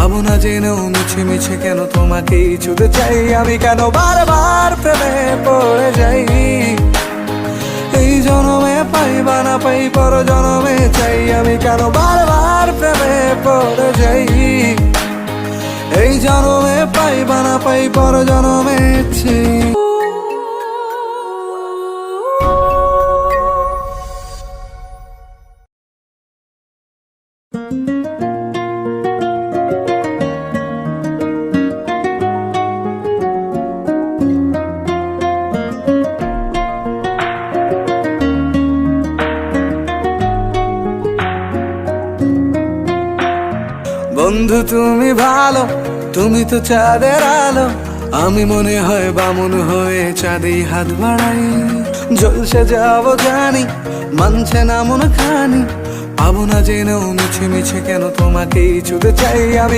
পাবো না জেনেও মিছে মিছে কেন তোমাকেই ছুঁতে চাই আমি, কেন বারবার প্রেমে পড়ে যাই। এই জনমে পাই বা না পাই পর জনমে চাই আমি, কেন বারবার প্রেমে পড়ে যাই। এই জনমে পাই বা না পাই পর জনমে চাই। বন্ধু তুমি ভালো, তুমি তো চাঁদের আলো, আমি মনে হয় বামুন হয়ে চাঁদেই হাত বাড়াই। জলসে যাবো জানি, মানছে না মন খানি, পাবো না জেনেও মিছে মিছে কেন তোমাকেই ছুঁতে চাই আমি।